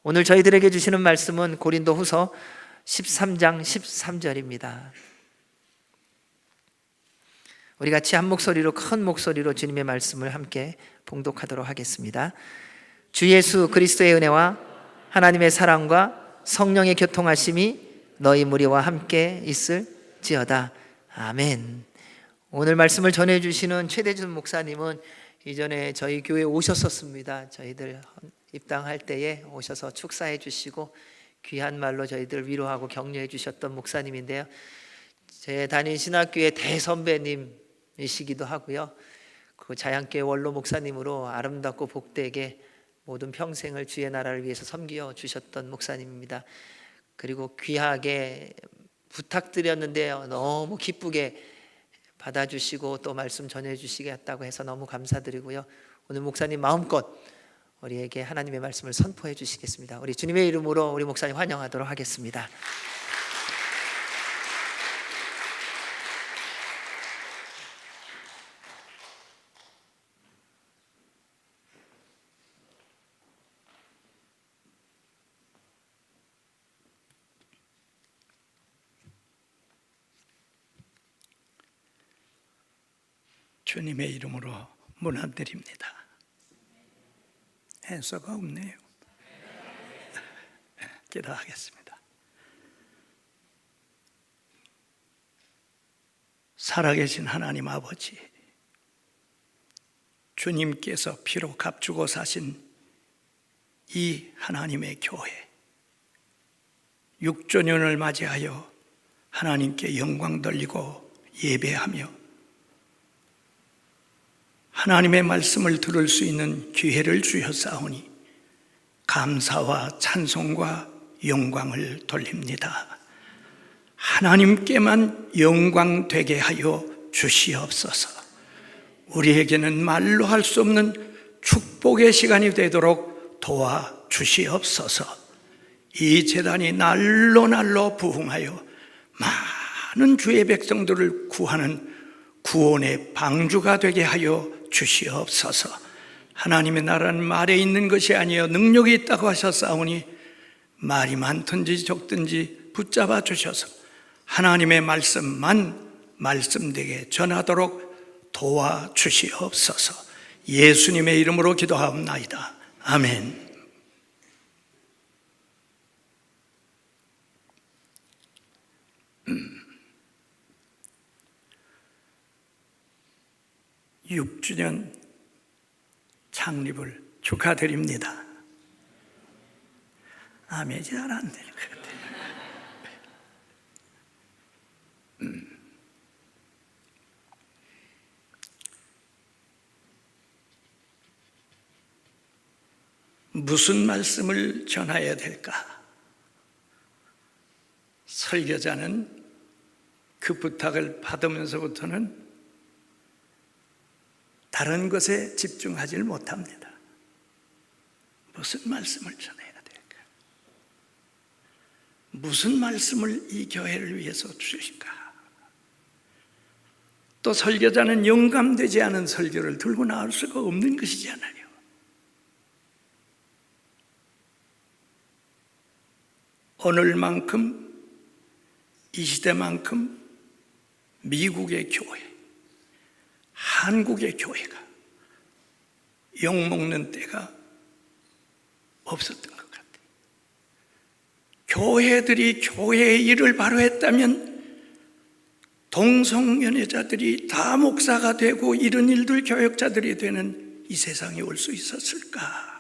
오늘 저희들에게 주시는 말씀은 고린도후서 13장 13절입니다. 우리 같이 한 목소리로, 큰 목소리로 주님의 말씀을 함께 봉독하도록 하겠습니다. 주 예수 그리스도의 은혜와 하나님의 사랑과 성령의 교통하심이 너희 무리와 함께 있을지어다. 아멘. 오늘 말씀을 전해주시는 최대준 목사님은 이전에 저희 교회에 오셨었습니다. 저희들 입당할 때에 오셔서 축사해 주시고 귀한 말로 저희들 위로하고 격려해 주셨던 목사님인데요, 제 다닌 신학교의 대선배님이시기도 하고요, 그 자양교회 원로 목사님으로 아름답고 복되게 모든 평생을 주의 나라를 위해서 섬겨 주셨던 목사님입니다. 그리고 귀하게 부탁드렸는데 너무 기쁘게 받아주시고 또 말씀 전해주시겠다고 해서 너무 감사드리고요, 오늘 목사님 마음껏 우리에게 하나님의 말씀을 선포해 주시겠습니다. 우리 주님의 이름으로 우리 목사님 환영하도록 하겠습니다. 주님의 이름으로 문안드립니다. 해서가 없네요. 기도하겠습니다. 살아계신 하나님 아버지, 주님께서 피로 값주고 사신 이 하나님의 교회 6조년을 맞이하여 하나님께 영광 돌리고 예배하며 하나님의 말씀을 들을 수 있는 기회를 주셨사오니 감사와 찬송과 영광을 돌립니다. 하나님께만 영광 되게 하여 주시옵소서. 우리에게는 말로 할 수 없는 축복의 시간이 되도록 도와주시옵소서. 이 제단이 날로 날로 부흥하여 많은 주의 백성들을 구하는 구원의 방주가 되게 하여 주시옵소서. 하나님의 나라는 말에 있는 것이 아니여 능력이 있다고 하셨사오니 말이 많든지 적든지 붙잡아 주셔서 하나님의 말씀만 말씀되게 전하도록 도와주시옵소서. 예수님의 이름으로 기도하옵나이다. 아멘. 육 6주년 창립을 축하드립니다. 아멘이 잘 안 되는 것 같아요. 무슨 말씀을 전해야 될까? 설교자는 그 부탁을 받으면서부터는 다른 것에 집중하지 못합니다. 무슨 말씀을 전해야 될까? 무슨 말씀을 이 교회를 위해서 주실까? 또 설교자는 영감되지 않은 설교를 들고 나올 수가 없는 것이잖아요. 오늘만큼, 이 시대만큼 미국의 교회, 한국의 교회가 욕먹는 때가 없었던 것 같아요. 교회들이 교회의 일을 바로 했다면 동성연애자들이 다 목사가 되고 이런 일들 교역자들이 되는 이 세상에 올 수 있었을까?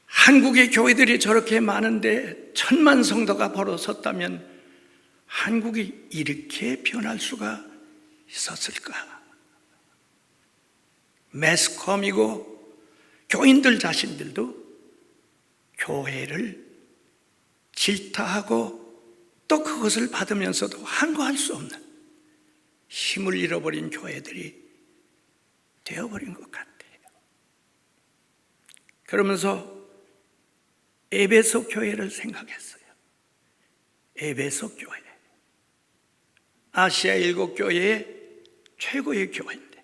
한국의 교회들이 저렇게 많은데 1000만 성도가 바로 섰다면 한국이 이렇게 변할 수가 있었을까? 매스컴이고 교인들 자신들도 교회를 질타하고 또 그것을 받으면서도 항거할 수 없는 힘을 잃어버린 교회들이 되어버린 것 같아요. 그러면서 에베소 교회를 생각했어요. 에베소 교회, 아시아 7교회의 최고의 교회인데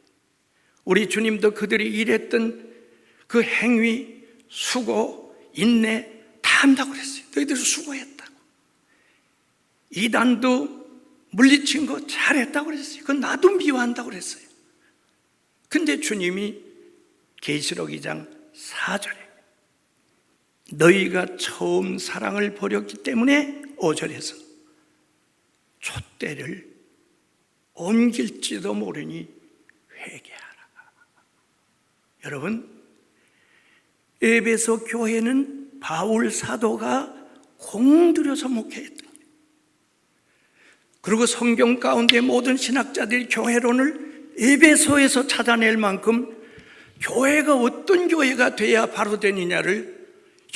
우리 주님도 그들이 일했던 그 행위, 수고, 인내 다 한다고 그랬어요. 너희들 수고했다고. 이단도 물리친 거 잘했다고 그랬어요. 그건 나도 미워한다고 그랬어요. 근데 주님이 계시록 2장 4절에 너희가 처음 사랑을 버렸기 때문에 5절에서 촛대를 옮길지도 모르니 회개하라. 여러분, 에베소 교회는 바울 사도가 공들여서 목회했던 거예요. 그리고 성경 가운데 모든 신학자들이 교회론을 에베소에서 찾아낼 만큼 교회가 어떤 교회가 돼야 바로 되느냐를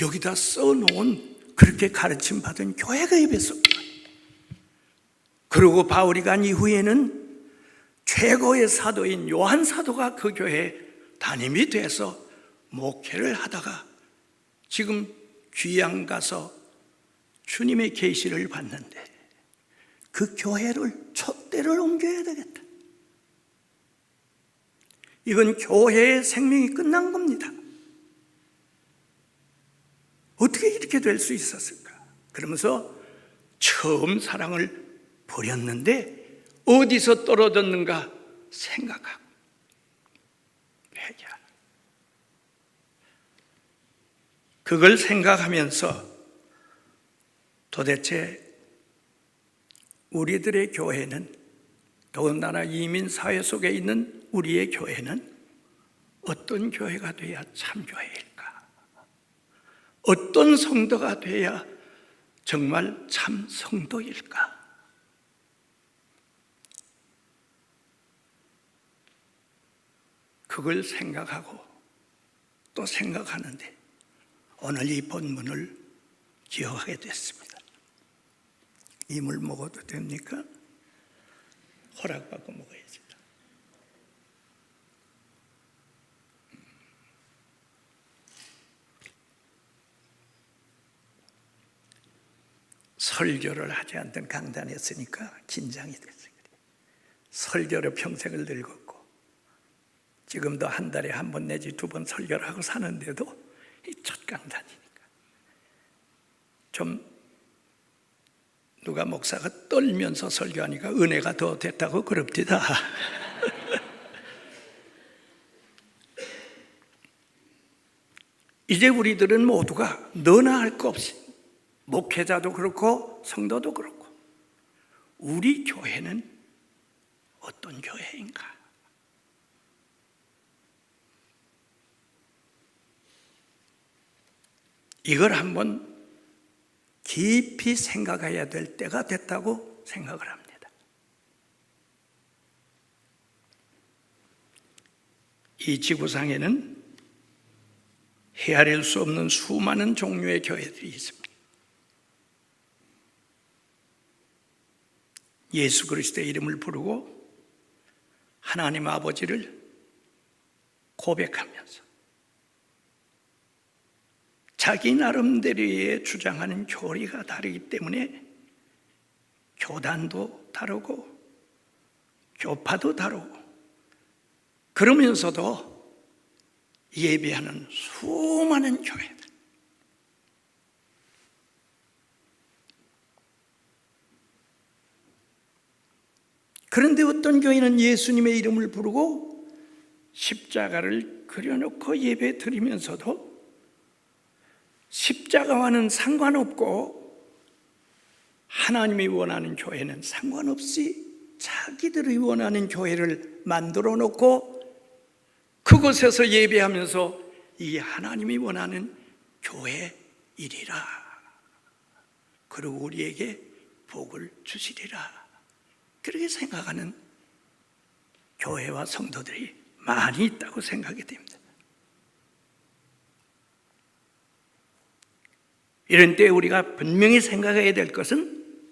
여기다 써놓은, 그렇게 가르침 받은 교회가 에베소. 그리고 바울이 간 이후에는 최고의 사도인 요한 사도가 그 교회에 담임이 돼서 목회를 하다가 지금 귀양 가서 주님의 계시를 받는데 그 교회를 촛대를 옮겨야 되겠다. 이건 교회의 생명이 끝난 겁니다. 어떻게 이렇게 될 수 있었을까? 그러면서 처음 사랑을 버렸는데 어디서 떨어졌는가 생각하고 회개하라. 그걸 생각하면서 도대체 우리들의 교회는, 더군다나 이민 사회 속에 있는 우리의 교회는 어떤 교회가 돼야 참 교회일까? 어떤 성도가 돼야 정말 참 성도일까? 그걸 생각하고 또 생각하는데 오늘 이 본문을 기억하게 됐습니다. 이물 먹어도 됩니까? 허락받고 먹어야지. 설교를 하지 않던 강단했으니까 긴장이 됐어요. 설교를 평생을 늙었고 지금도 한 달에 한 번 내지 2번 설교를 하고 사는데도 이 첫 강단이니까 좀 누가 목사가 떨면서 설교하니까 은혜가 더 됐다고 그럽디다. 이제 우리들은 모두가 너나 할 거 없이, 목회자도 그렇고 성도도 그렇고, 우리 교회는 어떤 교회인가? 이걸 한번 깊이 생각해야 될 때가 됐다고 생각을 합니다. 이 지구상에는 헤아릴 수 없는 수많은 종류의 교회들이 있습니다. 예수 그리스도의 이름을 부르고 하나님 아버지를 고백하면서 자기 나름대로의 주장하는 교리가 다르기 때문에 교단도 다르고 교파도 다르고, 그러면서도 예배하는 수많은 교회들. 그런데 어떤 교회는 예수님의 이름을 부르고 십자가를 그려놓고 예배 드리면서도 십자가와는 상관없고 하나님이 원하는 교회는 상관없이 자기들이 원하는 교회를 만들어 놓고 그곳에서 예배하면서 이 하나님이 원하는 교회이리라, 그리고 우리에게 복을 주시리라, 그렇게 생각하는 교회와 성도들이 많이 있다고 생각이 됩니다. 이런 때 우리가 분명히 생각해야 될 것은,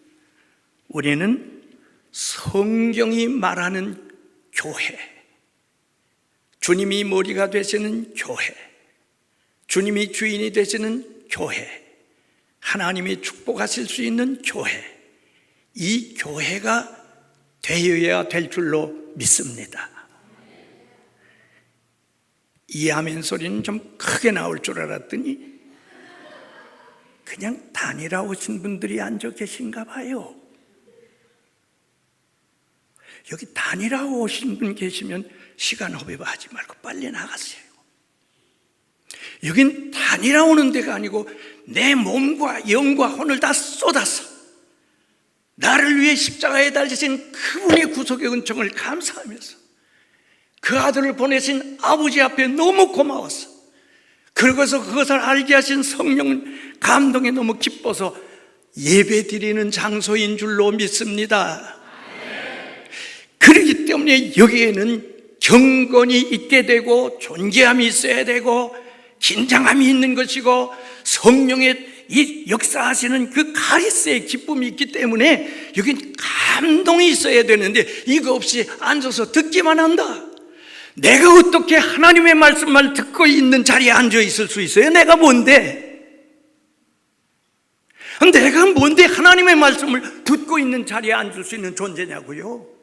우리는 성경이 말하는 교회, 주님이 머리가 되시는 교회, 주님이 주인이 되시는 교회, 하나님이 축복하실 수 있는 교회, 이 교회가 되어야 될 줄로 믿습니다. 이 아멘 소리는 좀 크게 나올 줄 알았더니 그냥 다니라 오신 분들이 앉아 계신가 봐요. 여기 다니라 오신 분 계시면 시간 허비하지 말고 빨리 나가세요. 여긴 다니라 오는 데가 아니고 내 몸과 영과 혼을 다 쏟아서 나를 위해 십자가에 달리신 그분의 구속의 은총을 감사하면서 그 아들을 보내신 아버지 앞에 너무 고마워서, 그러고서 그것을 알게 하신 성령은 감동에 너무 기뻐서 예배 드리는 장소인 줄로 믿습니다. 그렇기 때문에 여기에는 경건이 있게 되고 존귀함이 있어야 되고 긴장함이 있는 것이고 성령의 이 역사하시는 그 카리스의 기쁨이 있기 때문에 여긴 감동이 있어야 되는데, 이거 없이 앉아서 듣기만 한다. 내가 어떻게 하나님의 말씀만 듣고 있는 자리에 앉아 있을 수 있어요? 내가 뭔데? 내가 뭔데 하나님의 말씀을 듣고 있는 자리에 앉을 수 있는 존재냐고요?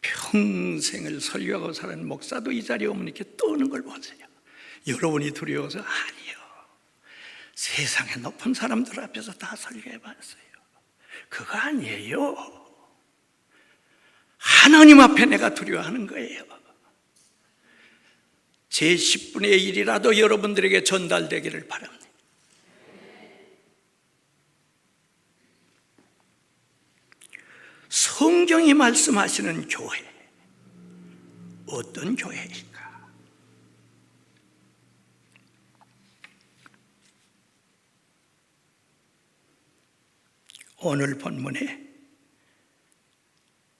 평생을 설교하고 사는 목사도 이 자리에 오면 이렇게 떠는 걸 보세요. 여러분이 두려워서? 아니요. 세상에 높은 사람들 앞에서 다 설교해봤어요. 그거 아니에요. 하나님 앞에 내가 두려워하는 거예요. 제 10분의 1이라도 여러분들에게 전달되기를 바랍니다. 성경이 말씀하시는 교회, 어떤 교회일까? 오늘 본문에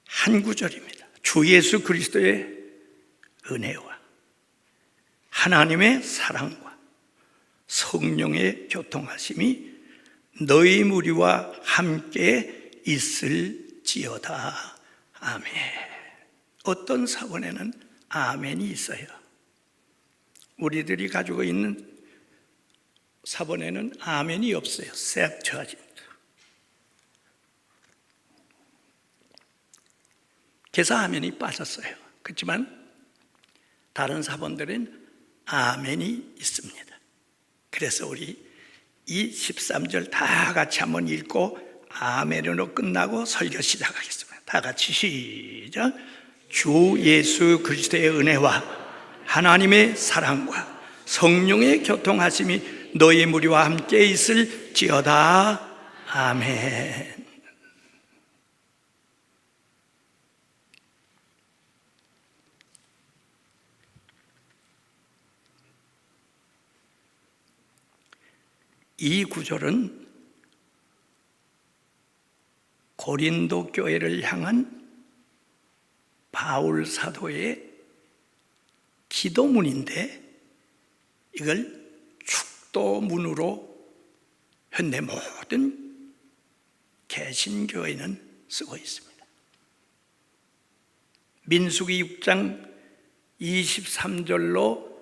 한 구절입니다. 주 예수 그리스도의 은혜와 하나님의 사랑과 성령의 교통하심이 너희 무리와 함께 있을지어다. 아멘. 어떤 사본에는 아멘이 있어요. 우리들이 가지고 있는 사본에는 아멘이 없어요. 셉트어진트. 그래서 아멘이 빠졌어요. 그렇지만 다른 사본들은 아멘이 있습니다. 그래서 우리 이 13절 다 같이 한번 읽고 아멘으로 끝나고 설교 시작하겠습니다. 다 같이 시작. 주 예수 그리스도의 은혜와 하나님의 사랑과 성령의 교통하심이 너희 무리와 함께 있을지어다. 아멘. 이 구절은 고린도 교회를 향한 바울 사도의 기도문인데, 이걸 축도문으로 현대 모든 개신교회는 쓰고 있습니다. 민수기 6장 23절로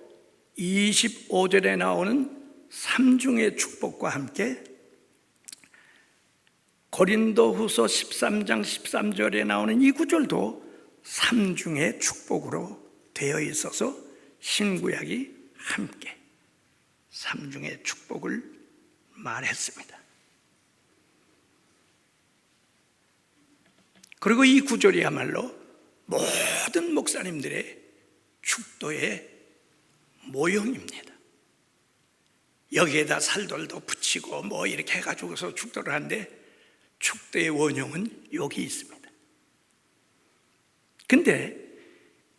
25절에 나오는 삼중의 축복과 함께 고린도후서 13장 13절에 나오는 이 구절도 삼중의 축복으로 되어 있어서 신구약이 함께 삼중의 축복을 말했습니다. 그리고 이 구절이야말로 모든 목사님들의 축도의 모형입니다. 여기에다 살돌도 붙이고 뭐 이렇게 해가지고서 축도를 하는데, 축도의 원형은 여기 있습니다. 근데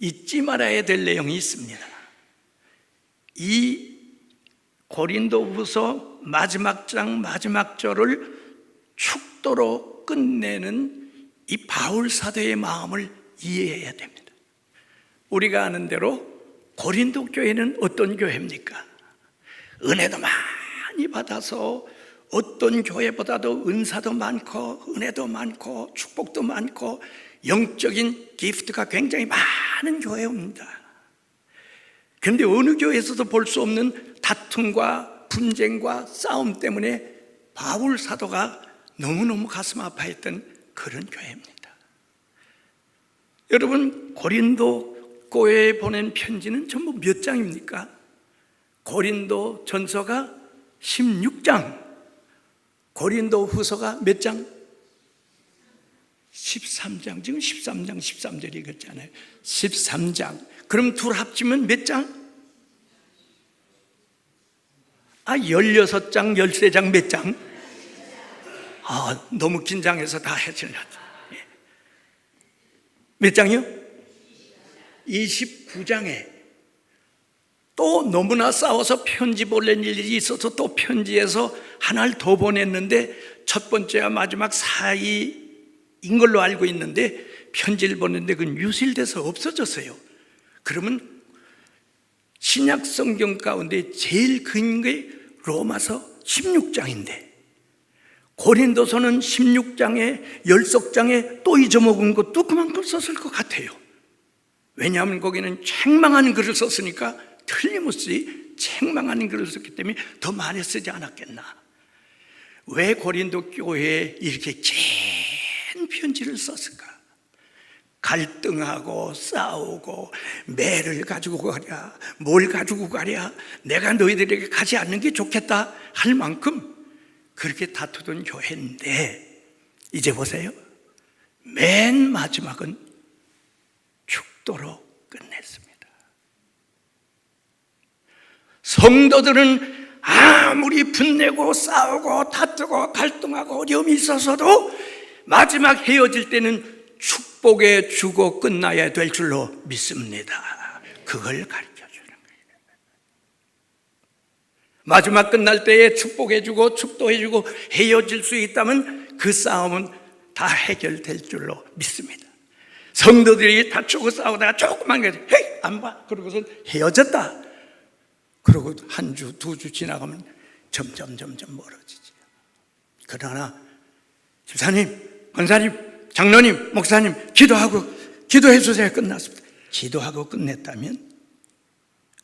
잊지 말아야 될 내용이 있습니다. 이 고린도후서 마지막 장 마지막 절을 축도로 끝내는 이 바울 사도의 마음을 이해해야 됩니다. 우리가 아는 대로 고린도 교회는 어떤 교회입니까? 은혜도 많이 받아서 어떤 교회보다도 은사도 많고 은혜도 많고 축복도 많고 영적인 기프트가 굉장히 많은 교회입니다. 그런데 어느 교회에서도 볼 수 없는 다툼과 분쟁과 싸움 때문에 바울 사도가 너무너무 가슴 아파했던 그런 교회입니다. 여러분, 고린도 교회에 보낸 편지는 전부 몇 장입니까? 고린도 전서가 16장, 고린도 후서가 몇 장? 13장. 지금 13장 13절 읽었잖아요. 13장. 그럼 둘 합치면 몇 장? 16장, 13장 몇 장? 너무 긴장해서 다 해치려죠. 몇 장이요? 29장에 또 너무나 싸워서 편지 보낼 일이 있어서 또 편지에서 하나를 더 보냈는데 첫 번째와 마지막 사이인 걸로 알고 있는데 편지를 보냈는데 그건 유실돼서 없어졌어요. 그러면 신약 성경 가운데 제일 긴 게 로마서 16장인데 고린도서는 16장에 10석장에 또 잊어먹은 것도 그만큼 썼을 것 같아요. 왜냐하면 거기는 책망하는 글을 썼으니까 틀림없이 책망하는 글을 썼기 때문에 더 많이 쓰지 않았겠나. 왜 고린도 교회에 이렇게 긴 편지를 썼을까? 갈등하고 싸우고 매를 가지고 가랴, 뭘 가지고 가랴, 내가 너희들에게 가지 않는 게 좋겠다 할 만큼 그렇게 다투던 교회인데 이제 보세요. 맨 마지막은 축도로 끝냈습니다. 성도들은 아무리 분내고 싸우고 다투고 갈등하고 어려움이 있어서도 마지막 헤어질 때는 축복해 주고 끝나야 될 줄로 믿습니다. 그걸 가르쳐 주는 거예요. 마지막 끝날 때에 축복해 주고 축도해 주고 헤어질 수 있다면 그 싸움은 다 해결될 줄로 믿습니다. 성도들이 다투고 싸우다가 조그만 게 헤이 안 봐. 그러고서 헤어졌다. 그리고 한 주, 두 주 지나가면 점점 멀어지죠. 그러나 집사님, 권사님, 장로님, 목사님 기도해 주세요. 끝났습니다. 기도하고 끝냈다면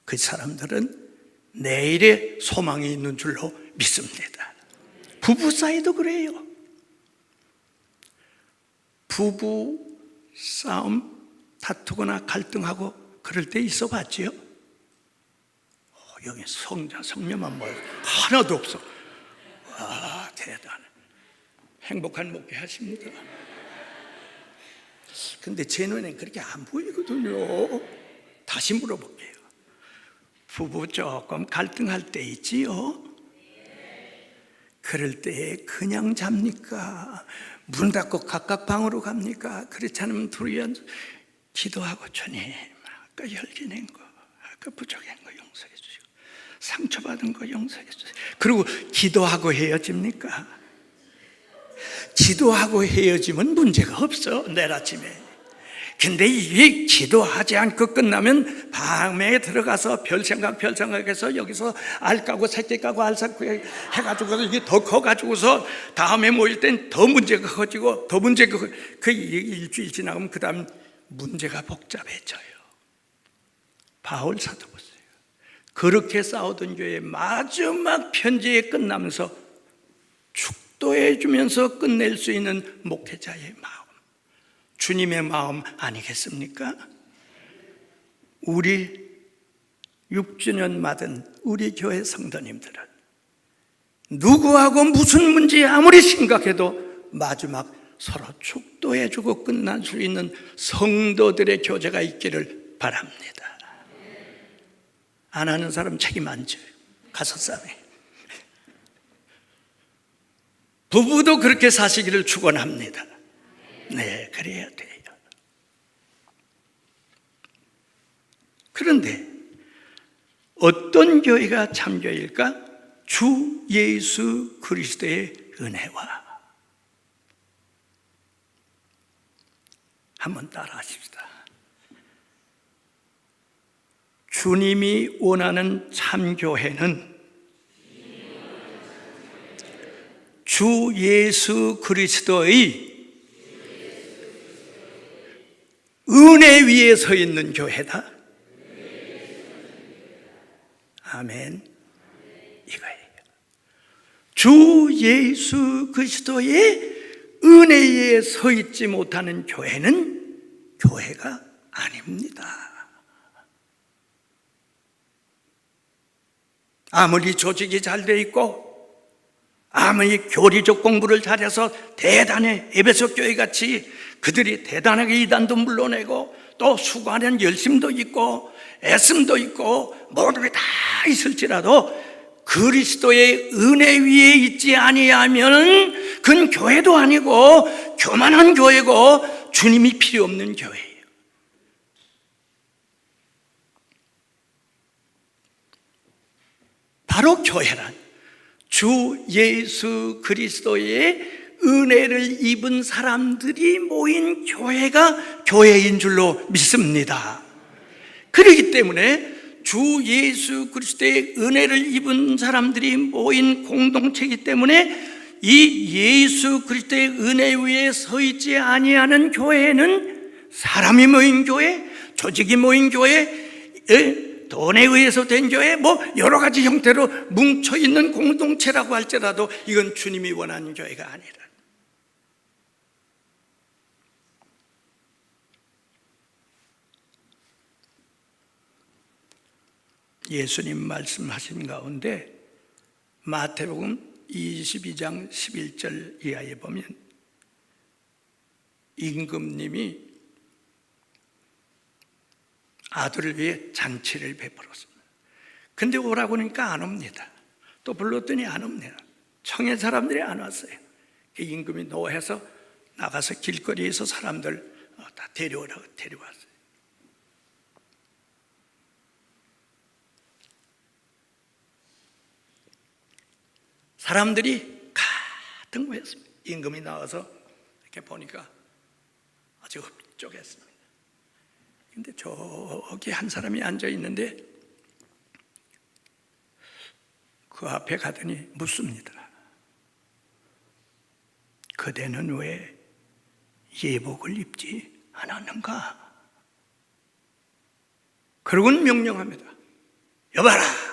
그 사람들은 내일의 소망이 있는 줄로 믿습니다. 부부 사이도 그래요. 부부 싸움 다투거나 갈등하고 그럴 때 있어 봤지요? 여기 성자 성녀만 모여 하나도 없어. 와, 대단해. 행복한 목회 하십니다. 근데 제 눈에는 그렇게 안 보이거든요. 다시 물어볼게요. 부부 조금 갈등할 때 있지요? 그럴 때 그냥 잡니까? 문 닫고 각각 방으로 갑니까? 그렇지 않으면 둘이 앉아 기도하고 주님, 아까 열기낸 거, 아까 부족한 거 용서해 주시고 상처받은 거 용서해 주세요. 그리고 기도하고 헤어집니까? 기도하고 헤어지면 문제가 없어, 내일 아침에. 근데 이게 기도하지 않고 끝나면 밤에 들어가서 별 생각해서 여기서 알 까고 새끼 까고 알 쌓고 해가지고 이게 더 커가지고서 다음에 모일 땐 더 문제가 커지고 더 문제가 그 일주일 지나가면 그 다음 문제가 복잡해져요. 바울 사도 보세요. 그렇게 싸우던 교회 마지막 편지에 끝나면서 축도해 주면서 끝낼 수 있는 목회자의 마음, 주님의 마음 아니겠습니까? 우리 6주년 맞은 우리 교회 성도님들은 누구하고 무슨 문제 아무리 심각해도 마지막 서로 축도해 주고 끝날 수 있는 성도들의 교제가 있기를 바랍니다. 안 하는 사람 책임 안 져요. 가서 싸매. 부부도 그렇게 사시기를 축원합니다. 네, 그래야 돼요. 그런데 어떤 교회가 참교회일까? 주 예수 그리스도의 은혜와 한번 따라하십시다. 주님이 원하는 참교회는 주 예수 그리스도의 은혜 위에 서 있는 교회다. 아멘. 이거예요. 주 예수 그리스도의 은혜에 서 있지 못하는 교회는 교회가 아닙니다. 아무리 조직이 잘 돼 있고 아무리 교리적 공부를 잘해서 대단해, 에베소 교회 같이 그들이 대단하게 이단도 물러내고 또 수고하는 열심도 있고 애씀도 있고 모든 게 다 있을지라도 그리스도의 은혜 위에 있지 아니하면 그건 교회도 아니고 교만한 교회고 주님이 필요 없는 교회예요. 바로 교회란 주 예수 그리스도의 은혜를 입은 사람들이 모인 교회가 교회인 줄로 믿습니다. 그렇기 때문에 주 예수 그리스도의 은혜를 입은 사람들이 모인 공동체이기 때문에 이 예수 그리스도의 은혜 위에 서 있지 아니하는 교회는 사람이 모인 교회, 조직이 모인 교회, 돈에 의해서 된 교회, 뭐 여러 가지 형태로 뭉쳐있는 공동체라고 할지라도 이건 주님이 원하는 교회가 아니라. 예수님 말씀하신 가운데 마태복음 22장 11절 이하에 보면 임금님이 아들을 위해 잔치를 베풀었습니다. 근데 오라고 하니까 안 옵니다. 또 불렀더니 안 옵니다. 청의 사람들이 안 왔어요. 임금이 노해서 나가서 길거리에서 사람들 다 데려오라고 데려왔어요. 사람들이 가득 모였습니다. 임금이 나와서 이렇게 보니까 아주 흡족했습니다. 근데 저기 한 사람이 앉아 있는데 그 앞에 가더니 묻습니다. 그대는 왜 예복을 입지 않았는가? 그러고는 명령합니다. 여봐라!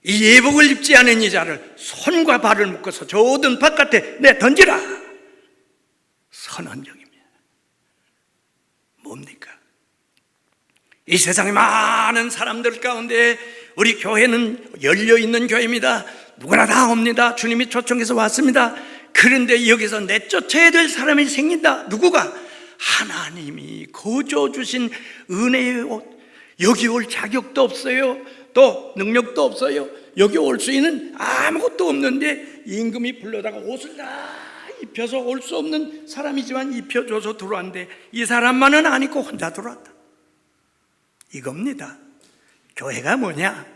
이 예복을 입지 않은 이 자를 손과 발을 묶어서 저 어두운 바깥에 내 던지라. 선언적입니다. 뭡니까? 이 세상에 많은 사람들 가운데 우리 교회는 열려있는 교회입니다. 누구나 다 옵니다. 주님이 초청해서 왔습니다. 그런데 여기서 내쫓아야 될 사람이 생긴다. 누구가? 하나님이 거저 주신 은혜의 옷. 여기 올 자격도 없어요. 또 능력도 없어요. 여기 올 수 있는 아무것도 없는데 임금이 불러다가 옷을 다 입혀서 올 수 없는 사람이지만 입혀줘서 들어왔는데 이 사람만은 안 입고 혼자 들어왔다. 이겁니다. 교회가 뭐냐?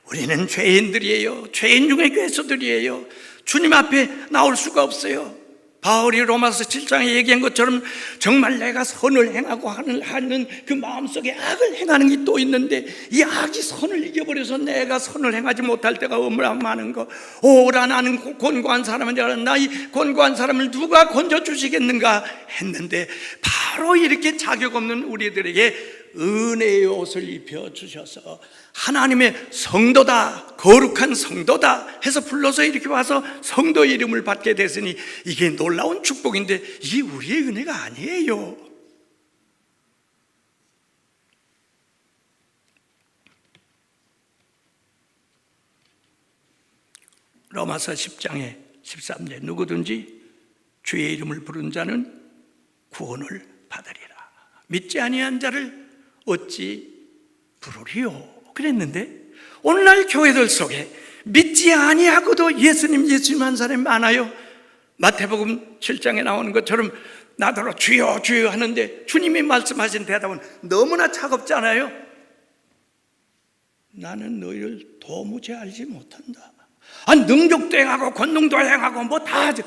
우리는 죄인들이에요. 죄인 중에 괴수들이에요. 주님 앞에 나올 수가 없어요. 바울이 로마서 7장에 얘기한 것처럼 정말 내가 선을 행하고 하는 그 마음속에 악을 행하는 게 또 있는데 이 악이 선을 이겨버려서 내가 선을 행하지 못할 때가 얼마나 많은 거. 오라 나는 곤고한 사람은 내가 나이 곤고한 사람을 누가 건져주시겠는가 했는데 바로 이렇게 자격 없는 우리들에게 은혜의 옷을 입혀주셔서 하나님의 성도다, 거룩한 성도다 해서 불러서 이렇게 와서 성도의 이름을 받게 됐으니 이게 놀라운 축복인데 이게 우리의 은혜가 아니에요. 로마서 10장에 13절 누구든지 주의 이름을 부른 자는 구원을 받으리라. 믿지 아니한 자를 어찌 부르리요? 그랬는데 오늘날 교회들 속에 믿지 아니하고도 예수님 한 사람이 많아요. 마태복음 7장에 나오는 것처럼 나더러 주여 주여 하는데 주님이 말씀하신 대답은 너무나 차갑지 않아요? 나는 너희를 도무지 알지 못한다. 능력도 행하고 권능도 행하고 뭐 다 하지.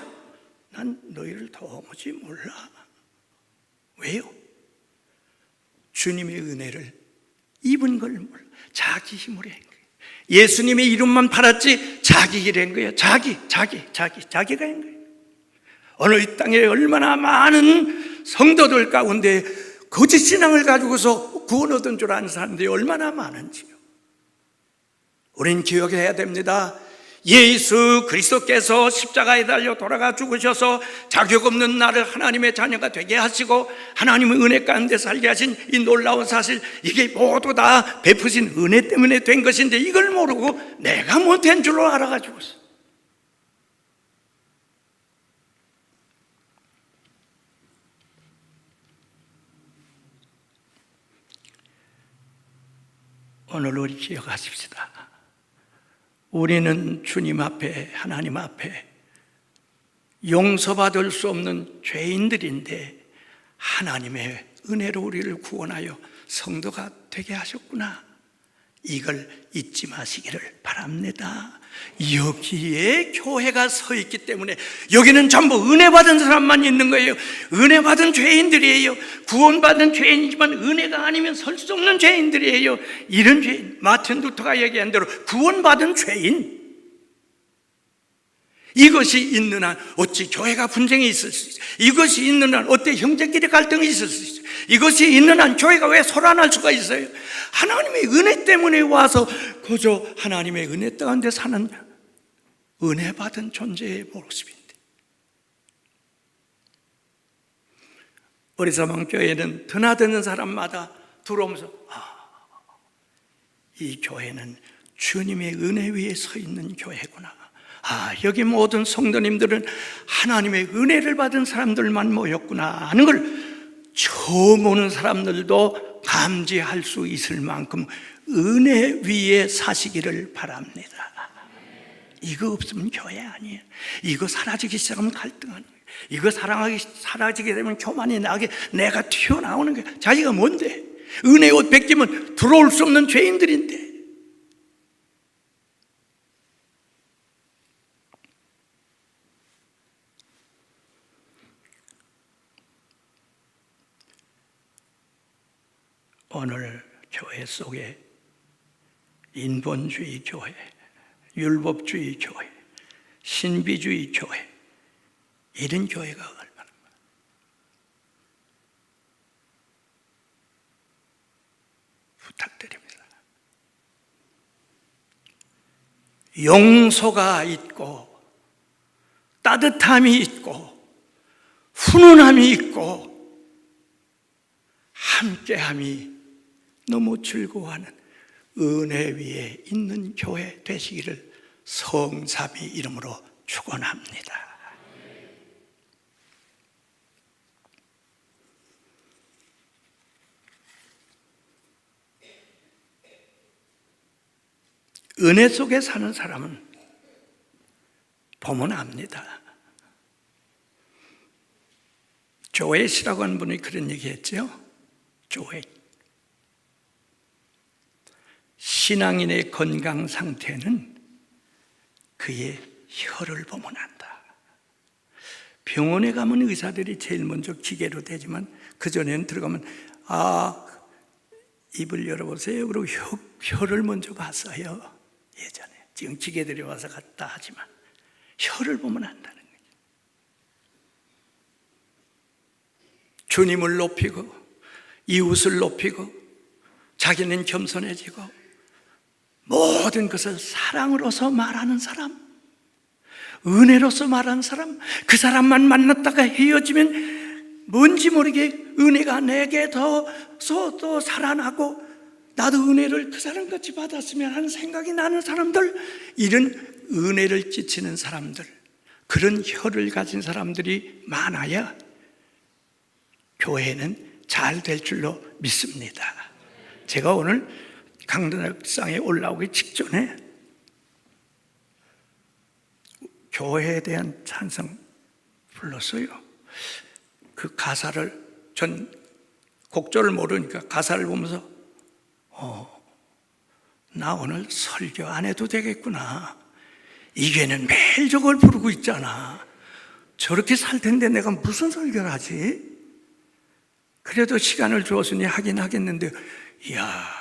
난 너희를 도무지 몰라. 왜요? 주님의 은혜를 입은 걸 몰라. 자기 힘으로 한 거예요. 예수님의 이름만 팔았지 자기 일 한 거예요. 자기가 한 거예요. 오늘 이 땅에 얼마나 많은 성도들 가운데 거짓 신앙을 가지고서 구원 얻은 줄 아는 사람들이 얼마나 많은지요. 우린 기억해야 됩니다. 예수 그리스도께서 십자가에 달려 돌아가 죽으셔서 자격 없는 나를 하나님의 자녀가 되게 하시고 하나님의 은혜 가운데 살게 하신 이 놀라운 사실, 이게 모두 다 베푸신 은혜 때문에 된 것인데 이걸 모르고 내가 못된 줄로 알아가지고 있어. 오늘 우리 기억하십시다. 우리는 주님 앞에, 하나님 앞에 용서받을 수 없는 죄인들인데 하나님의 은혜로 우리를 구원하여 성도가 되게 하셨구나. 이걸 잊지 마시기를 바랍니다. 여기에 교회가 서 있기 때문에 여기는 전부 은혜 받은 사람만 있는 거예요. 은혜 받은 죄인들이에요. 구원받은 죄인이지만 은혜가 아니면 설 수 없는 죄인들이에요. 이런 죄인, 마틴 루터가 얘기한 대로 구원받은 죄인, 이것이 있는 한 어찌 교회가 분쟁이 있을 수 있어요? 이것이 있는 한 어때 형제끼리 갈등이 있을 수 있어요? 이것이 있는 한 교회가 왜 소란할 수가 있어요? 하나님의 은혜 때문에 와서 그저 하나님의 은혜 가운데 사는 은혜 받은 존재의 모습인데, 우리 사방교회는 드나드는 사람마다 들어오면서 이 교회는 주님의 은혜 위에 서 있는 교회구나. 여기 모든 성도님들은 하나님의 은혜를 받은 사람들만 모였구나 하는 걸 처음 오는 사람들도 감지할 수 있을 만큼 은혜 위에 사시기를 바랍니다. 이거 없으면 교회 아니에요. 이거 사라지기 시작하면 갈등하는 거예요. 이거 사라지게 되면 교만이 나게 내가 튀어나오는 거예요. 자기가 뭔데? 은혜 옷 벗기면 들어올 수 없는 죄인들인데. 오늘 교회 속에 인본주의 교회, 율법주의 교회, 신비주의 교회, 이런 교회가 얼마나 많아요. 부탁드립니다. 용서가 있고 따뜻함이 있고 훈훈함이 있고 함께함이 너무 즐거워하는 은혜 위에 있는 교회 되시기를 성삼위 이름으로 축원합니다. 은혜 속에 사는 사람은 보면 압니다. 조엣이라고 하는 분이 그런 얘기했죠. 조엣. 신앙인의 건강 상태는 그의 혀를 보면 안다. 병원에 가면 의사들이 제일 먼저 기계로 대지만 그전에는 들어가면 입을 열어보세요. 그리고 혀를 먼저 봤어요. 예전에. 지금 기계들이 와서 갔다 하지만 혀를 보면 안다는 거죠. 주님을 높이고 이웃을 높이고 자기는 겸손해지고 모든 것을 사랑으로서 말하는 사람, 은혜로서 말하는 사람, 그 사람만 만났다가 헤어지면 뭔지 모르게 은혜가 내게 더 살아나고 나도 은혜를 그 사람같이 받았으면 하는 생각이 나는 사람들, 이런 은혜를 끼치는 사람들, 그런 혀를 가진 사람들이 많아야 교회는 잘 될 줄로 믿습니다. 제가 오늘 강단상에 올라오기 직전에 교회에 대한 찬성 불렀어요. 그 가사를, 전 곡조를 모르니까 가사를 보면서 나 오늘 설교 안 해도 되겠구나. 이 교회는 매일 저걸 부르고 있잖아. 저렇게 살 텐데 내가 무슨 설교를 하지? 그래도 시간을 주었으니 하긴 하겠는데, 이야,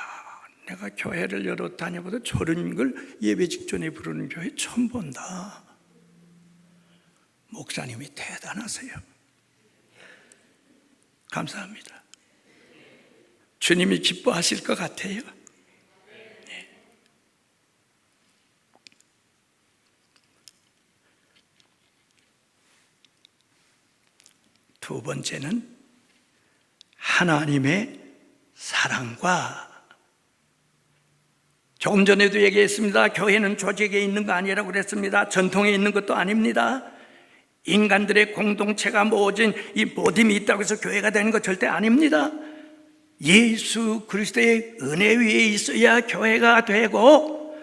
내가 교회를 여러 다녀봐도 저런 걸 예배 직전에 부르는 교회 처음 본다. 목사님이 대단하세요. 감사합니다. 주님이 기뻐하실 것 같아요. 네. 두 번째는 하나님의 사랑과, 조금 전에도 얘기했습니다. 교회는 조직에 있는 거 아니라고 그랬습니다. 전통에 있는 것도 아닙니다. 인간들의 공동체가 모진 이 모임이 있다고 해서 교회가 되는 것 절대 아닙니다. 예수 그리스도의 은혜 위에 있어야 교회가 되고,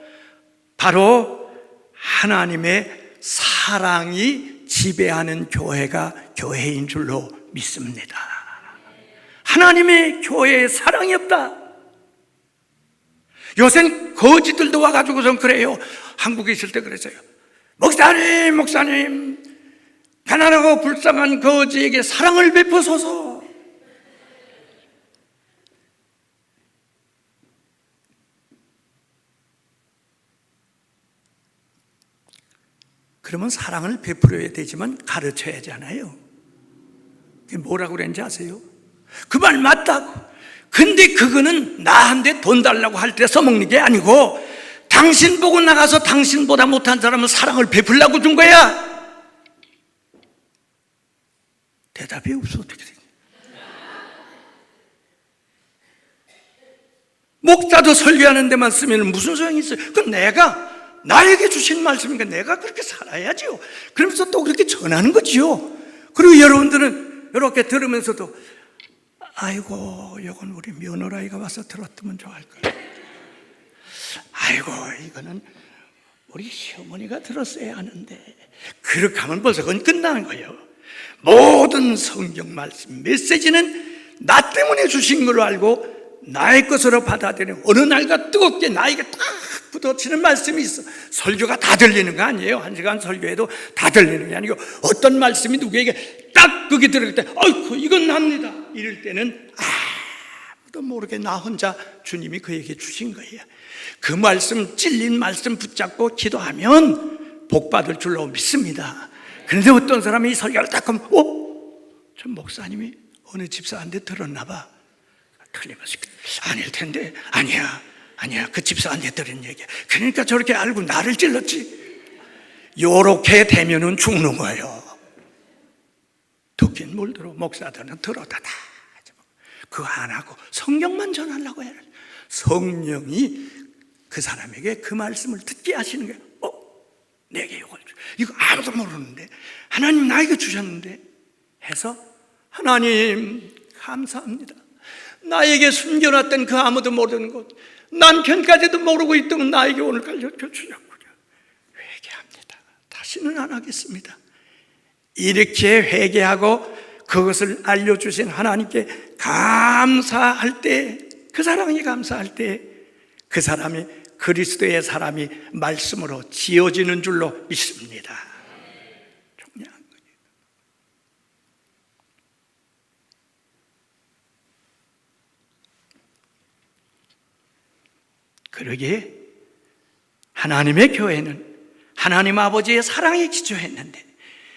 바로 하나님의 사랑이 지배하는 교회가 교회인 줄로 믿습니다. 하나님의 교회에 사랑이 없다. 요새는 거지들도 와가지고선 그래요. 한국에 있을 때 그랬어요. 목사님, 가난하고 불쌍한 거지에게 사랑을 베푸소서. 그러면 사랑을 베풀어야 되지만 가르쳐야 하잖아요. 그게 뭐라고 그랬는지 아세요? 그 말 맞다고. 근데 그거는 나한테 돈 달라고 할 때 써먹는 게 아니고, 당신 보고 나가서 당신보다 못한 사람은 사랑을 베풀라고 준 거야. 대답이 없어. 어떻게 되냐. 목자도 설교하는 데만 쓰면 무슨 소용이 있어요? 그건 내가 나에게 주신 말씀이니까 내가 그렇게 살아야지요. 그러면서 또 그렇게 전하는 거지요. 그리고 여러분들은 이렇게 들으면서도 아이고, 이건 우리 며느라이가 와서 들었으면 좋을 거야. 아이고, 이거는 우리 시어머니가 들었어야 하는데. 그렇게 하면 벌써 그건 끝나는 거예요. 모든 성경 말씀, 메시지는 나 때문에 주신 걸로 알고 나의 것으로 받아들이는, 어느 날가 뜨겁게 나에게 딱 부딪히는 말씀이 있어. 설교가 다 들리는 거 아니에요. 1시간 설교해도 다 들리는 게 아니고, 어떤 말씀이 누구에게 딱 거기 들을 때 아이고 이건 납니다 이럴 때는 아무도 모르게 나 혼자 주님이 그에게 주신 거예요. 그 말씀, 찔린 말씀 붙잡고 기도하면 복 받을 줄로 믿습니다. 그런데 어떤 사람이 이 설교를 딱 하면 저 목사님이 어느 집사한테 들었나 봐. 틀림없이 아닐 텐데. 아니야 그 집사한테 들은 얘기야. 그러니까 저렇게 알고 나를 찔렀지. 요렇게 되면은 죽는 거예요. 듣긴 뭘 들어. 목사들은 들어다 그거 안 하고 성경만 전하려고 해요. 성령이 그 사람에게 그 말씀을 듣게 하시는 거예요. 내게 이걸 이거 아무도 모르는데 하나님 나에게 주셨는데 해서, 하나님 감사합니다. 나에게 숨겨놨던 그 아무도 모르는 것, 남편까지도 모르고 있던 건 나에게 오늘 가르쳐 주셨군요. 회개합니다. 다시는 안 하겠습니다. 이렇게 회개하고 그것을 알려주신 하나님께 감사할 때, 그 사랑에 감사할 때 그 사람이 그리스도의 사람이 말씀으로 지어지는 줄로 믿습니다. 중요한 거예요. 그러기에 하나님의 교회는 하나님 아버지의 사랑에 기초했는데,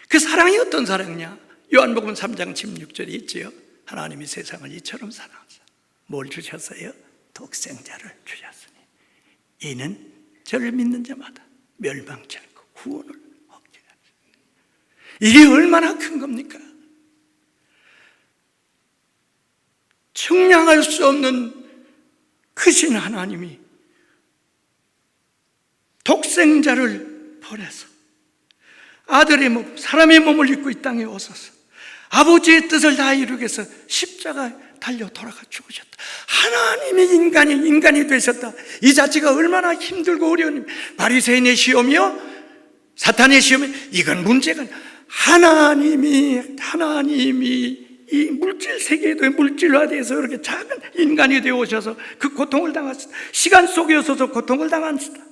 그 사랑이 어떤 사랑이냐? 요한복음 3장 16절에 있지요. 하나님이 세상을 이처럼 사랑하사 뭘 주셨어요? 독생자를 주셨으니 이는 저를 믿는 자마다 멸망치 않고 구원을 얻게 하시니. 이게 얼마나 큰 겁니까? 측량할 수 없는 크신 하나님이 독생자를 보내서 아들의 몸, 사람의 몸을 입고 이 땅에 오셔서 아버지의 뜻을 다 이루기 위해서 십자가에 달려 돌아가 죽으셨다. 하나님이 인간이 되셨다. 이 자체가 얼마나 힘들고 어려운, 바리새인의 시험이요, 사탄의 시험이, 이건 문제가 아니야. 하나님이 이 물질 세계에도 물질화돼서 이렇게 작은 인간이 되어 오셔서 그 고통을 당하셨다. 시간 속에 오셔서 고통을 당하셨다.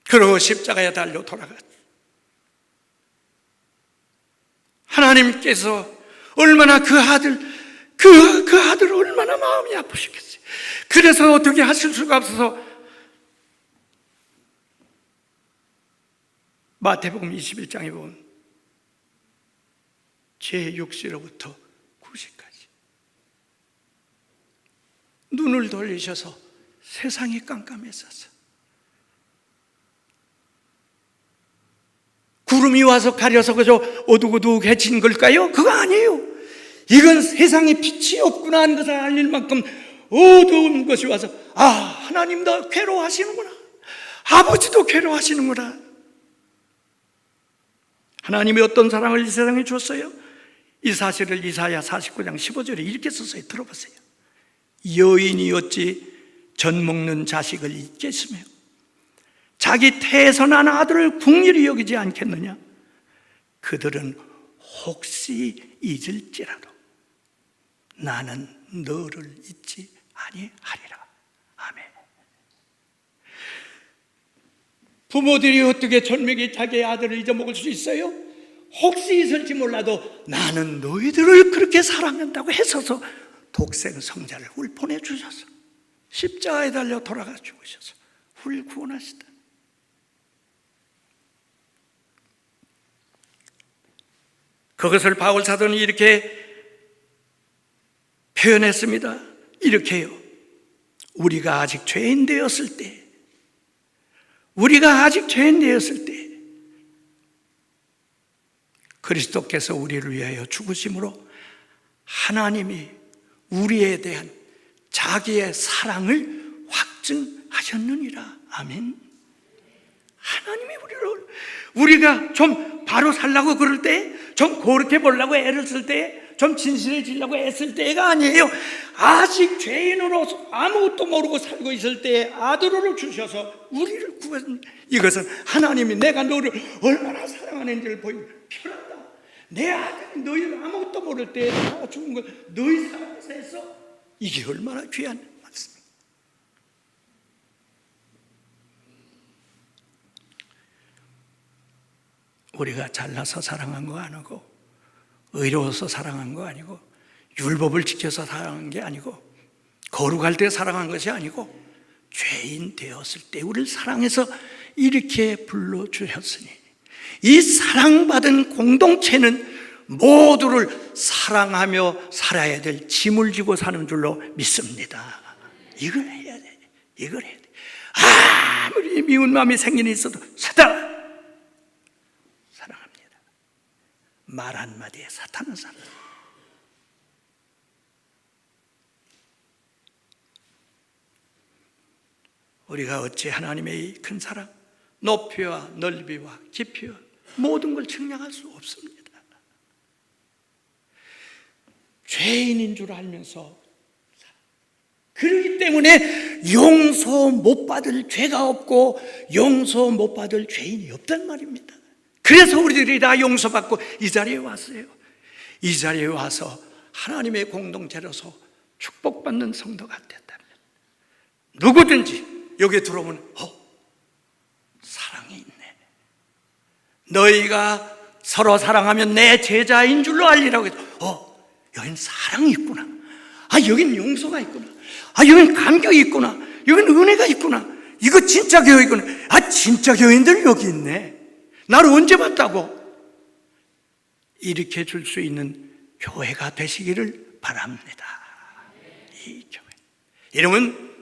그러고 십자가에 달려 돌아갔죠. 하나님께서 얼마나 그 아들 얼마나 마음이 아프시겠어요. 그래서 어떻게 하실 수가 없어서 마태복음 21장에 보면 제6시로부터 9시까지 눈을 돌리셔서 세상이 깜깜했어서 구름이 와서 가려서 그저 어둑어둑해진 걸까요? 그거 아니에요. 이건 세상에 빛이 없구나 하는 것을 알릴 만큼 어두운 것이 와서 하나님도 괴로워하시는구나, 아버지도 괴로워하시는구나. 하나님이 어떤 사랑을 이 세상에 줬어요? 이 사실을 이사야 49장 15절에 이렇게 썼어요. 들어보세요. 여인이 어찌 젖 먹는 자식을 잊겠으며 자기 태에서 난 아들을 국리로 여기지 않겠느냐. 그들은 혹시 잊을지라도 나는 너를 잊지 아니하리라. 아멘. 부모들이 어떻게 젖먹이 자기의 아들을 잊어먹을 수 있어요? 혹시 있을지 몰라도 나는 너희들을 그렇게 사랑한다고 해서서 독생 성자를 훌 보내주셔서 십자가에 달려 돌아가 죽으셔서 훌 구원하시다. 그것을 바울 사도는 이렇게 표현했습니다. 이렇게요. 우리가 아직 죄인 되었을 때, 그리스도께서 우리를 위하여 죽으심으로 하나님이 우리에 대한 자기의 사랑을 확증하셨느니라. 아멘. 하나님이 우리가 좀 바로 살라고 그럴 때, 좀 거룩해 보려고 애를 쓸 때, 좀 진실해지려고 애쓸 때가 아니에요. 아직 죄인으로서 아무것도 모르고 살고 있을 때에 아들을 주셔서 우리를 구하신, 이것은 하나님이 내가 너를 얼마나 사랑하는지를 보이는 표현한다. 내 아들이 너희를 아무것도 모를 때에 다 죽은 걸 너희 사랑해서 했어. 이게 얼마나 귀한 말씀입니다. 우리가 잘나서 사랑한 거 아니고, 의로워서 사랑한 거 아니고, 율법을 지켜서 사랑한 게 아니고, 거룩할 때 사랑한 것이 아니고, 죄인 되었을 때 우리를 사랑해서 이렇게 불러주셨으니, 이 사랑받은 공동체는 모두를 사랑하며 살아야 될 짐을 지고 사는 줄로 믿습니다. 이걸 해야 돼. 이걸 해야 돼. 아무리 미운 마음이 생긴 있어도 사랑합니다. 말 한마디에 사탄은 산다. 우리가 어찌 하나님의 큰 사랑, 높이와 넓이와 깊이와 모든 걸 측량할 수 없습니다. 죄인인 줄 알면서, 그렇기 때문에 용서 못 받을 죄가 없고 용서 못 받을 죄인이 없단 말입니다. 그래서 우리들이 다 용서받고 이 자리에 왔어요. 이 자리에 와서 하나님의 공동체로서 축복받는 성도가 됐다면, 누구든지 여기에 들어오면 사랑이 있네, 너희가 서로 사랑하면 내 제자인 줄로 알리라고 해서 여긴 사랑이 있구나, 여긴 용서가 있구나, 여긴 감격이 있구나, 여긴 은혜가 있구나, 이거 진짜 교회구나, 진짜 교인들 여기 있네, 나를 언제 봤다고, 이렇게 줄 수 있는 교회가 되시기를 바랍니다. 이 교회 이러면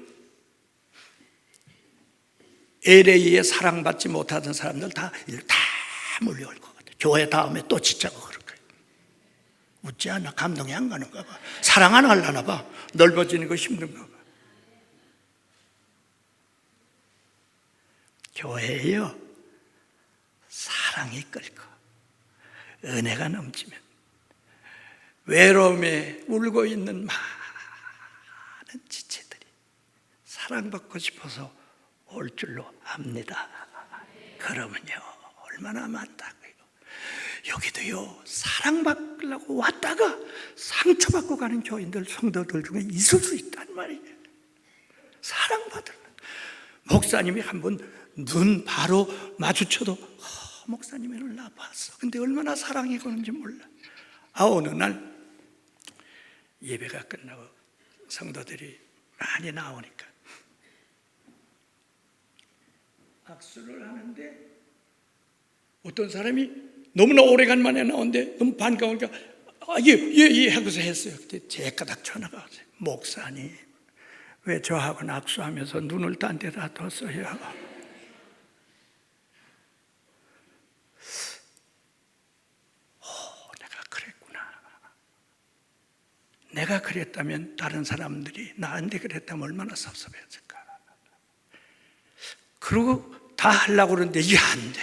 LA에 사랑받지 못하던 사람들 다 몰려올 것 같아요. 교회 다음에 또 짓자고 그럴 거예요. 웃지 않아? 감동이 안 가는가 봐. 사랑 안 하려나 봐. 넓어지는 거 힘든가 봐. 교회에요, 사랑이 끓고 은혜가 넘치면 외로움에 울고 있는 많은 지체들이 사랑받고 싶어서 올 줄로 압니다. 그러면요, 얼마나 많다고요. 여기도요, 사랑받으려고 왔다가 상처받고 가는 교인들, 성도들 중에 있을 수 있단 말이에요. 사랑받으려고. 목사님이 한번 눈 바로 마주쳐도 목사님의 눈을 나 봤어. 근데 얼마나 사랑이 가는지 몰라. 어느 날 예배가 끝나고 성도들이 많이 나오니까 악수를 하는데 어떤 사람이 너무나 오래간만에 나오는데 너무 반가우니까 예 하고서 했어요. 그때 제 가닥 전화가 왔어요. 목사님, 왜 저하고는 악수하면서 눈을 딴 데다 뒀어요? 내가 그랬다면 다른 사람들이 나한테 그랬다면 얼마나 섭섭했을까. 그리고 다 하려고 그러는데 이게 안 돼.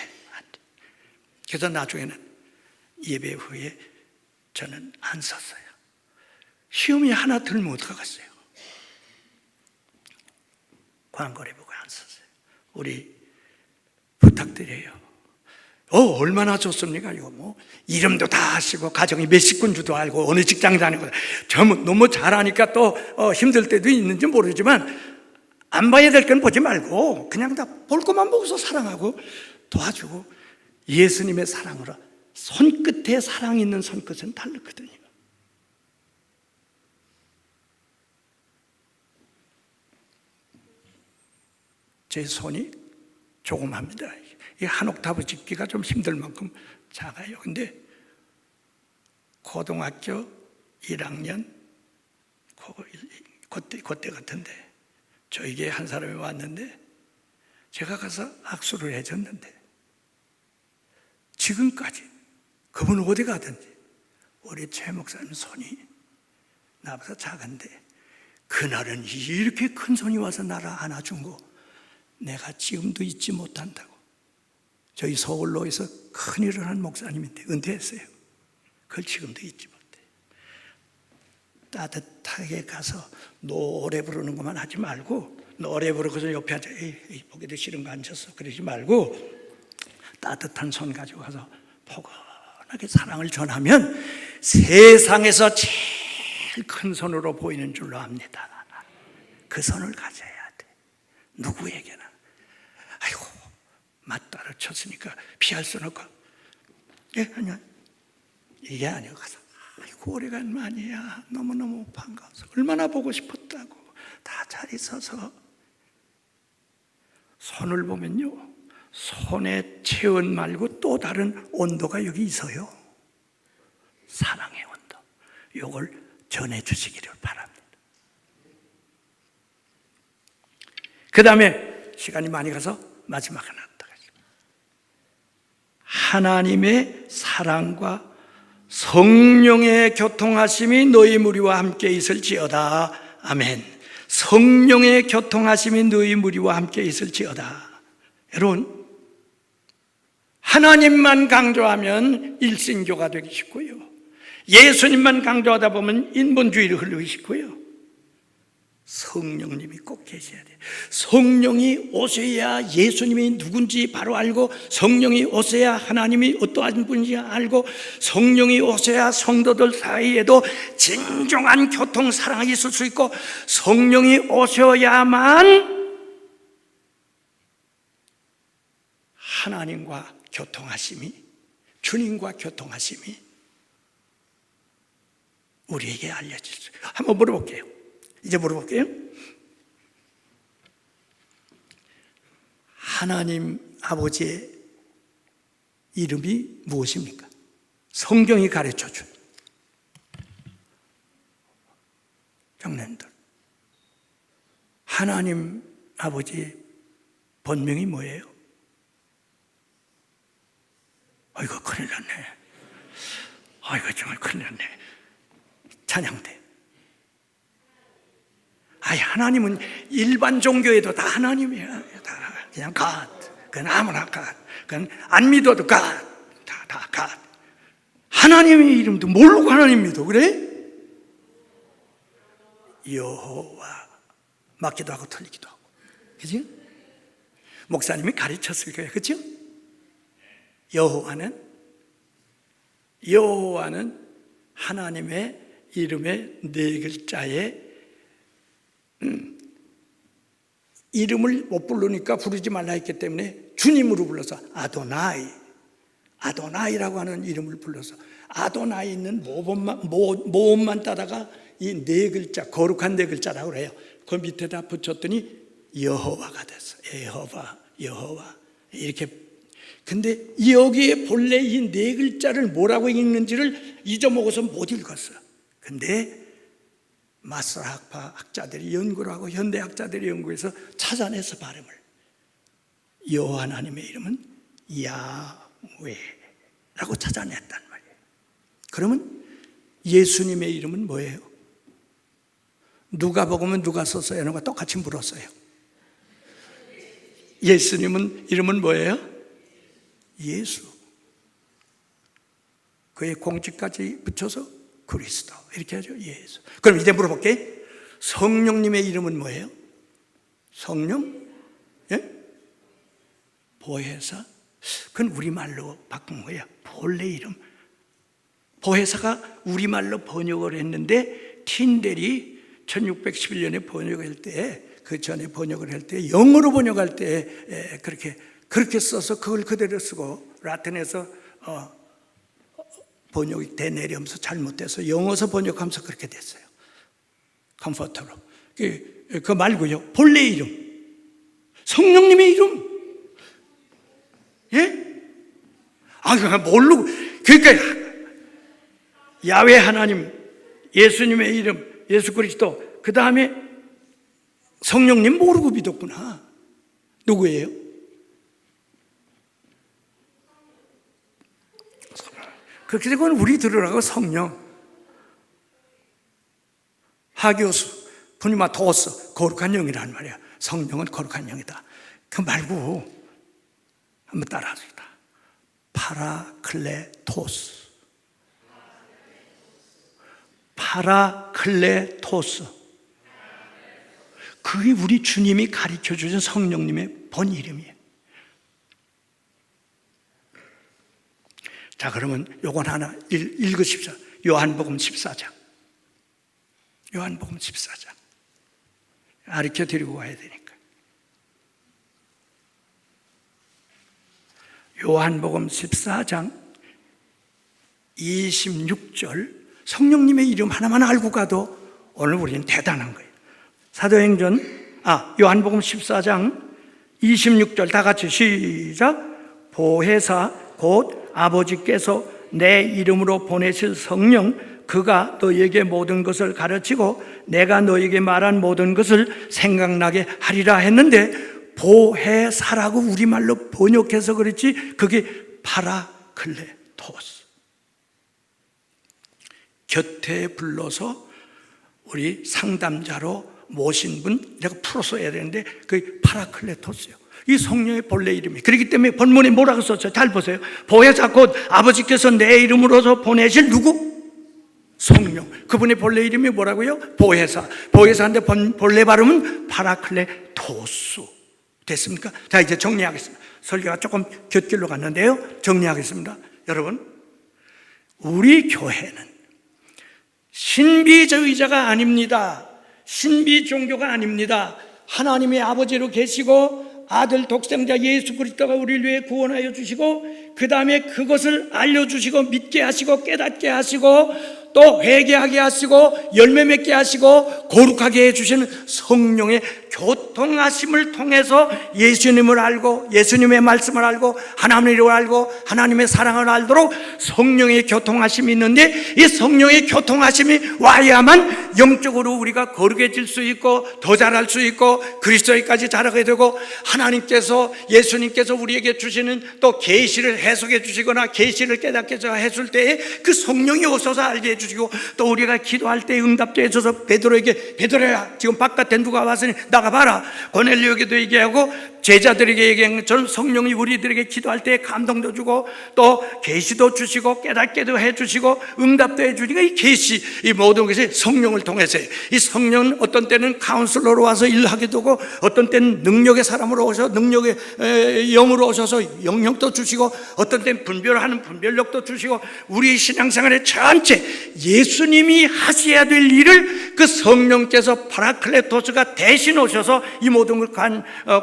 그래서 나중에는 예배 후에 저는 안 썼어요. 시험이 하나 들면 어떡하겠어요? 광고를 보고 안 썼어요. 우리 부탁드려요. 얼마나 좋습니까? 이거 뭐 이름도 다 아시고 가정이 몇 식구인지도 알고 어느 직장 다니고 너무 잘하니까 또 힘들 때도 있는지 모르지만 안 봐야 될 건 보지 말고 그냥 다 볼 것만 보고서 사랑하고 도와주고 예수님의 사랑으로 손끝에 사랑 있는 손끝은 다르거든요. 제 손이 조그맣니다. 이 한 옥타브 짚기가 좀 힘들 만큼 작아요. 근데 고등학교 1학년 그때 같은데 저에게 한 사람이 왔는데 제가 가서 악수를 해줬는데 지금까지 그분 어디 가든지 우리 최 목사님 손이 나보다 작은데 그날은 이렇게 큰 손이 와서 나를 안아준 거 내가 지금도 잊지 못한다고. 저희 서울로에서 큰일을 한 목사님인데 은퇴했어요. 그걸 지금도 잊지 못해. 따뜻하게 가서 노래 부르는 것만 하지 말고 노래 부르고서 옆에 앉아 보기도 싫은 거 앉았어 그러지 말고 따뜻한 손 가지고 가서 포근하게 사랑을 전하면 세상에서 제일 큰 손으로 보이는 줄로 압니다. 그 손을 가져야 돼. 누구에게나. 아이고 맞다를 쳤으니까 피할 수는 없고 아니야 이게 아니고 가서 아이고 오래간만이야 너무너무 반가워서 얼마나 보고 싶었다고 다 잘 있어서 손을 보면요 손의 체온 말고 또 다른 온도가 여기 있어요. 사랑의 온도. 이걸 전해주시기를 바랍니다. 그 다음에 시간이 많이 가서 마지막 하나 더 가겠습니다. 하나님의 사랑과 성령의 교통하심이 너희 무리와 함께 있을지어다. 아멘. 성령의 교통하심이 너희 무리와 함께 있을지어다. 여러분 하나님만 강조하면 일신교가 되기 쉽고요. 예수님만 강조하다 보면 인본주의를 흐르기 쉽고요. 성령님이 꼭 계셔야 돼요. 성령이 오셔야 예수님이 누군지 바로 알고 성령이 오셔야 하나님이 어떠한 분인지 알고 성령이 오셔야 성도들 사이에도 진정한 교통 사랑이 있을 수 있고 성령이 오셔야만 하나님과 교통하심이 주님과 교통하심이 우리에게 알려질 수 있어요. 한번 물어볼게요. 이제 물어볼게요. 하나님 아버지의 이름이 무엇입니까? 성경이 가르쳐준 청년들 하나님 아버지의 본명이 뭐예요? 아이고 큰일 났네. 아이고 정말 큰일 났네. 찬양대. 아니 하나님은 일반 종교에도 다 하나님이야. 다 그냥 God. 그건 아무나 God. 그건 안 믿어도 God. 다 God. 하나님의 이름도 모르고 하나님 믿어. 그래? 여호와 맞기도 하고 틀리기도 하고. 그죠? 목사님이 가르쳤을 거예요. 그죠? 여호와는 하나님의 이름의 네 글자에 이름을 못 부르니까 부르지 말라 했기 때문에 주님으로 불러서 아도나이라고 하는 이름을 불러서 아도나이 있는 모음만 따다가 이 네 글자 거룩한 네 글자라고 그래요. 그 밑에다 붙였더니 여호와가 됐어. 여호와 이렇게. 근데 여기에 본래 이 네 글자를 뭐라고 읽는지를 잊어먹어서 못 읽었어. 근데 마스터학파 학자들이 연구를 하고 현대학자들이 연구해서 찾아내서 발음을 여호와 하나님의 이름은 야훼라고 찾아냈단 말이에요. 그러면 예수님의 이름은 뭐예요? 누가 복음은 누가 썼어요? 라는 거 똑같이 물었어요. 예수님은 이름은 뭐예요? 예수. 그의 공직까지 붙여서 그리스도 이렇게 하죠. 예수. 그럼 이제 물어볼게. 성령님의 이름은 뭐예요? 성령? 예? 보혜사? 그건 우리말로 바꾼 거야. 본래 이름. 보혜사가 우리말로 번역을 했는데 틴델이 1611년에 번역할 때, 그 전에 번역을 할 때, 영어로 번역할 때 그렇게 써서 그걸 그대로 쓰고 라틴에서 번역이 되내려면서 잘못돼서 영어서 번역하면서 그렇게 됐어요. 컴포터로. 그 말고요. 본래 이름. 성령님의 이름. 예? 그러니까 모르고. 그러니까 야훼 하나님, 예수님의 이름, 예수 그리스도, 그 다음에 성령님 모르고 믿었구나. 누구예요? 그렇게 되고 우리 들으라고 성령. 하교수, 분이마토스, 거룩한 영이란 말이야. 성령은 거룩한 영이다. 그 말고 한번 따라합시다. 파라클레토스. 파라클레토스. 그게 우리 주님이 가르쳐 주신 성령님의 본 이름이에요. 자, 그러면 요건 하나 읽으십시오. 요한복음 14장. 요한복음 14장. 가르쳐 드리고 가야 되니까. 요한복음 14장 26절. 성령님의 이름 하나만 알고 가도 오늘 우리는 대단한 거예요. 요한복음 14장 26절 다 같이 시작. 보혜사 곧 아버지께서 내 이름으로 보내실 성령, 그가 너희에게 모든 것을 가르치고 내가 너희에게 말한 모든 것을 생각나게 하리라 했는데, 보혜사라고 우리말로 번역해서 그렇지 그게 파라클레토스. 곁에 불러서 우리 상담자로 모신 분, 내가 풀어서 해야 되는데 그게 파라클레토스예요. 이 성령의 본래 이름이. 그렇기 때문에 본문에 뭐라고 썼죠? 잘 보세요. 보혜사 곧 아버지께서 내 이름으로서 보내실 누구? 성령. 그분의 본래 이름이 뭐라고요? 보혜사. 보혜사인데 본래 발음은 파라클레토스. 됐습니까? 자, 이제 정리하겠습니다. 설교가 조금 곁길로 갔는데요, 정리하겠습니다. 여러분, 우리 교회는 신비주의자가 아닙니다. 신비 종교가 아닙니다. 하나님의 아버지로 계시고 아들 독생자 예수 그리스도가 우리를 위해 구원하여 주시고, 그 다음에 그것을 알려주시고 믿게 하시고 깨닫게 하시고 또 회개하게 하시고 열매 맺게 하시고 거룩하게 해주시는 성령의 교통하심을 통해서 예수님을 알고 예수님의 말씀을 알고 하나님을 알고 하나님의 사랑을 알도록 성령의 교통하심이 있는데, 이 성령의 교통하심이 와야만 영적으로 우리가 거룩해질 수 있고 더 잘할 수 있고 그리스도에까지 자라게 되고, 하나님께서 예수님께서 우리에게 주시는 또 계시를 해석해 주시거나 계시를 깨닫게 해줄 때에 그 성령이 오셔서 알게 해주시고, 또 우리가 기도할 때 응답도 해줘서 베드로에게, 베드로야 지금 바깥에 누가 왔으니 나가봐라, 고넬료에게도 얘기하고 제자들에게 얘기한 것처럼 성령이 우리들에게 기도할 때 감동도 주고 또 계시도 주시고 깨닫게도 해주시고 응답도 해주니까 이 계시, 이 모든 것이 성령을 통해서, 이 성령은 어떤 때는 카운슬러로 와서 일하게 되고 어떤 때는 능력의 사람으로 오셔서 능력의 영으로 오셔서 영역도 주시고 어떤 때는 분별하는 분별력도 주시고, 우리 신앙생활의 전체 예수님이 하셔야 될 일을 그 성령께서 파라클레토스가 대신 오셔서 이 모든 걸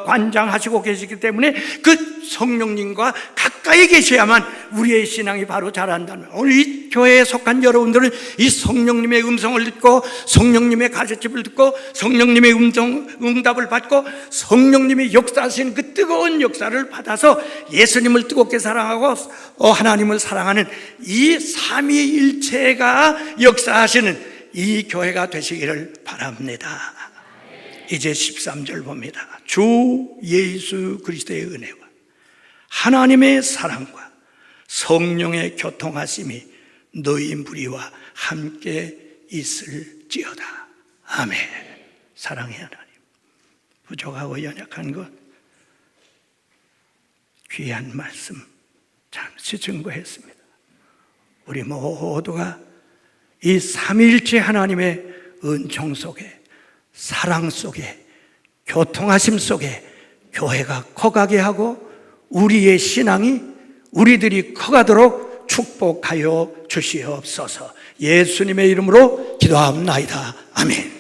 관장하시고 계시기 때문에 그 성령님과 가까이 계셔야만 우리의 신앙이 바로 자란다는 거예요. 오늘 이 교회에 속한 여러분들은 이 성령님의 음성을 듣고 성령님의 가르침을 듣고 성령님의 응답을 받고 성령님이 역사하시는 그 뜨거운 역사를 받아서 예수님을 뜨겁게 사랑하고 하나님을 사랑하는 이 삼위일체가 역사하시는 이 교회가 되시기를 바랍니다. 이제 13절 봅니다. 주 예수 그리스도의 은혜와 하나님의 사랑과 성령의 교통하심이 너희 무리와 함께 있을지어다. 아멘. 사랑의 하나님, 부족하고 연약한 것 귀한 말씀 잠시 증거했습니다. 우리 모두가 이 삼위일체 하나님의 은총 속에, 사랑 속에, 교통하심 속에 교회가 커가게 하고 우리의 신앙이 우리들이 커가도록 축복하여 주시옵소서. 예수님의 이름으로 기도하옵나이다. 아멘.